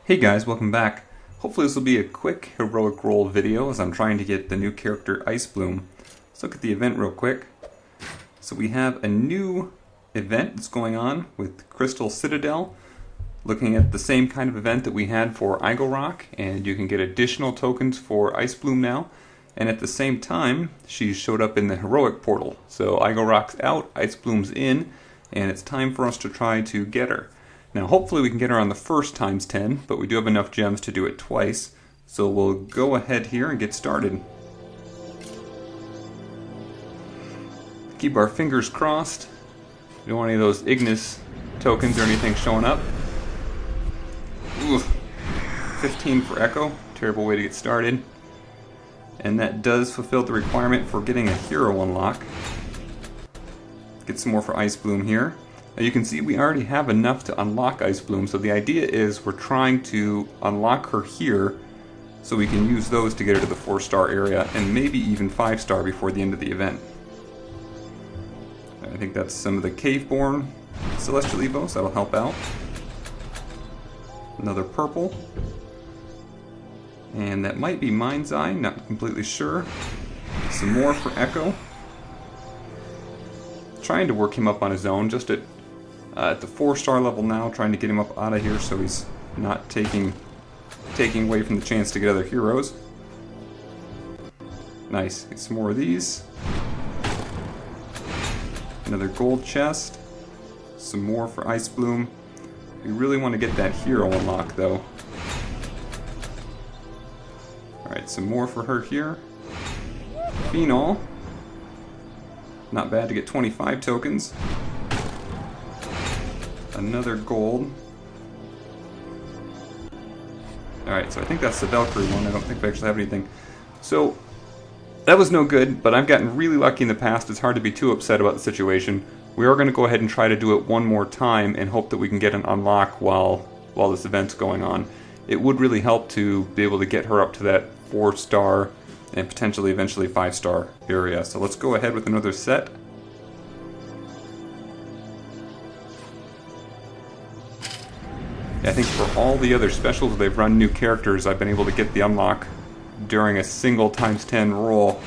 Hey guys, welcome back. Hopefully this will be a quick heroic roll video as I'm trying to get the new character IceBloom. Let's look at the event real quick. So we have a new event that's going on with Crystal Citadel, looking at the same kind of event that we had for IGOROK, and you can get additional tokens for IceBloom now. And at the same time, she showed up in the heroic portal. So IGOROK's out, IceBloom's in, and it's time for us to try to get her. Now hopefully we can get her on the first times 10, but we do have enough gems to do it twice. So we'll go ahead here and get started. Keep our fingers crossed. We don't want any of those Ignus tokens or anything showing up. Ooh, 15 for Ekko, terrible way to get started. And that does fulfill the requirement for getting a hero unlock. Get some more for IceBloom here. Now you can see we already have enough to unlock IceBloom, so the idea is we're trying to unlock her here so we can use those to get her to the 4-star area and maybe even 5-star before the end of the event. I think that's some of the Caveborn Celestial Evos, that'll help out. Another purple. And that might be Mind's Eye, not completely sure. Some more for Ekko. Trying to work him up on his own, just at the 4-star level now, trying to get him up out of here so he's not taking away from the chance to get other heroes. Nice. Get some more of these. Another gold chest. Some more for IceBloom. We really want to get that hero unlock though. Alright, some more for her here. Phenol. Not bad to get 25 tokens. Another gold. Alright, so I think that's the Valkyrie one. I don't think we actually have anything. So, that was no good, but I've gotten really lucky in the past. It's hard to be too upset about the situation. We are going to go ahead and try to do it one more time and hope that we can get an unlock while this event's going on. It would really help to be able to get her up to that 4-star and potentially eventually 5-star area. So let's go ahead with another set. I think for all the other specials they've run new characters, I've been able to get the unlock during a single times 10 roll.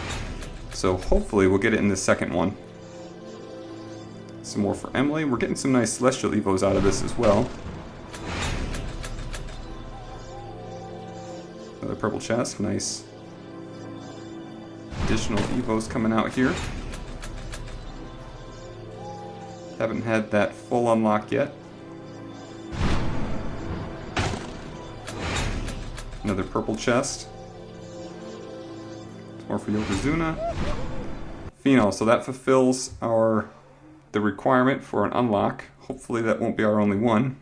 So hopefully we'll get it in the second one. Some more for Emily. We're getting some nice Celestial Evos out of this as well. Another purple chest, nice. Additional Evos coming out here. Haven't had that full unlock yet. Another purple chest. More for Yokozuna. Phenol, so that fulfills the requirement for an unlock. Hopefully that won't be our only one.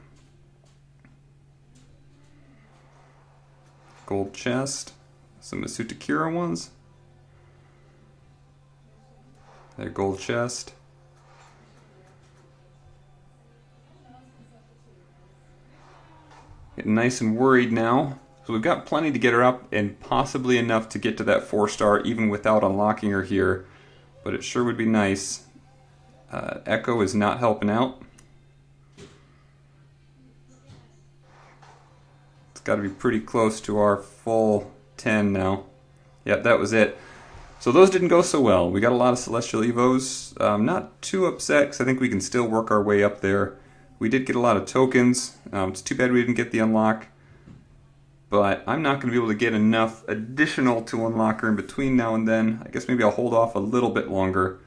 Gold chest. Some Masuta Kira ones. Their gold chest. Getting nice and worried now. So we've got plenty to get her up and possibly enough to get to that 4-star even without unlocking her here. But it sure would be nice. Ekko is not helping out. It's got to be pretty close to our full 10 now. Yep, that was it. So those didn't go so well. We got a lot of Celestial Evos. Not too upset because I think we can still work our way up there. We did get a lot of tokens. It's too bad we didn't get the unlock. But I'm not going to be able to get enough additional to unlock her in between now and then. I guess maybe I'll hold off a little bit longer.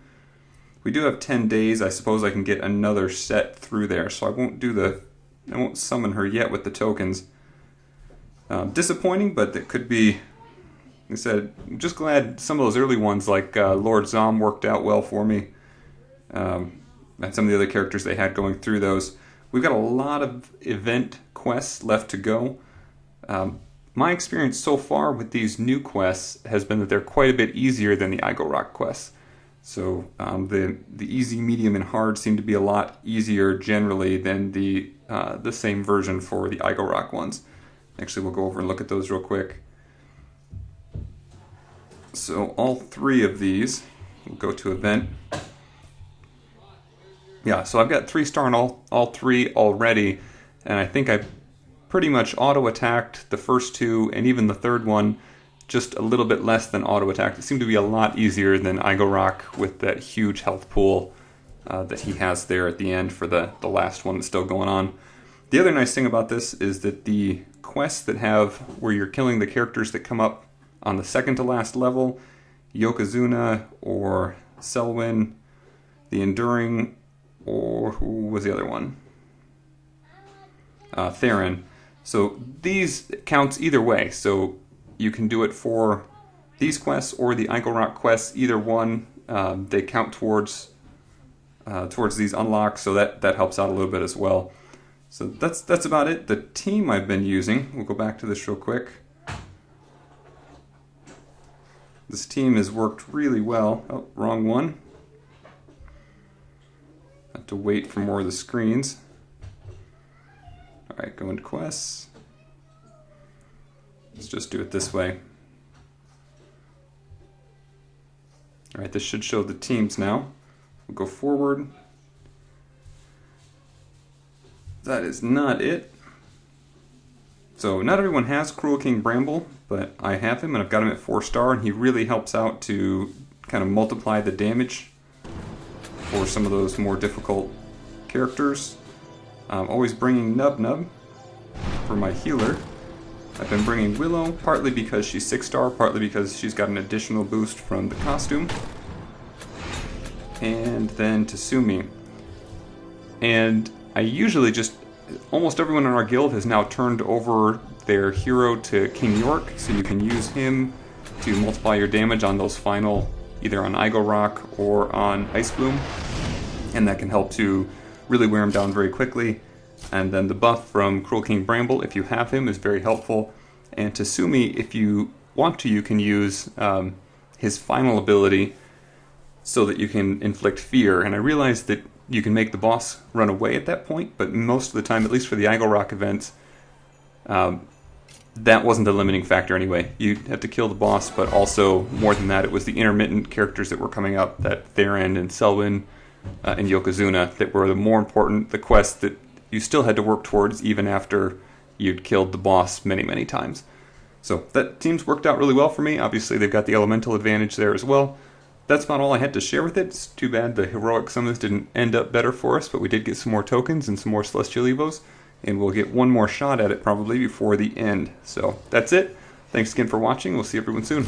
We do have 10 days. I suppose I can get another set through there. So I won't summon her yet with the tokens. Disappointing, but it could be, like I said, I'm just glad some of those early ones like Lord Zom worked out well for me. And some of the other characters they had going through those. We've got a lot of event quests left to go. My experience so far with these new quests has been that they're quite a bit easier than the IGOROK quests. So the easy, medium, and hard seem to be a lot easier generally than the same version for the IGOROK ones. Actually, we'll go over and look at those real quick. So all 3 of these, we'll go to event. Yeah, so I've got 3-star in all 3 already, and I think I pretty much auto-attacked the first two, and even the third one just a little bit less than auto-attacked. It seemed to be a lot easier than IGOROK with that huge health pool that he has there at the end for the last one that's still going on. The other nice thing about this is that the quests that have where you're killing the characters that come up on the second to last level, Yokozuna or Selwyn the Enduring, or who was the other one? Tharand. So these counts either way. So you can do it for these quests or the IGOROK quests. Either one, they count towards these unlocks, so that helps out a little bit as well. So that's about it. The team I've been using, we'll go back to this real quick. This team has worked really well. Oh, wrong one. Have to wait for more of the screens. Alright, go into quests. Let's just do it this way. Alright, this should show the teams now. We'll go forward. That is not it. So not everyone has Cruel King Bramble, but I have him and I've got him at 4-star, and he really helps out to kind of multiply the damage for some of those more difficult characters. I'm always bringing NubNub for my healer. I've been bringing Willow, partly because she's 6-star, partly because she's got an additional boost from the costume. And then Tasumi. And I usually just, almost everyone in our guild has now turned over their hero to King Yorick, so you can use him to multiply your damage on those final, either on IGOROK or on IceBloom. And that can help to really wear him down very quickly. And then the buff from Cruel King Bramble, if you have him, is very helpful. And Tasumi, if you want to, you can use his final ability so that you can inflict fear. And I realize that you can make the boss run away at that point, but most of the time, at least for the IGOROK events, that wasn't the limiting factor anyway. You had to kill the boss, but also, more than that, it was the intermittent characters that were coming up, that Tharand and Selwyn and Yokozuna, that were the more important, the quests that you still had to work towards even after you'd killed the boss many, many times. So that team's worked out really well for me. Obviously, they've got the elemental advantage there as well. That's about all I had to share with it. It's too bad the heroic summons didn't end up better for us, but we did get some more tokens and some more Celestial Evos, and we'll get one more shot at it probably before the end. So that's it. Thanks again for watching. We'll see everyone soon.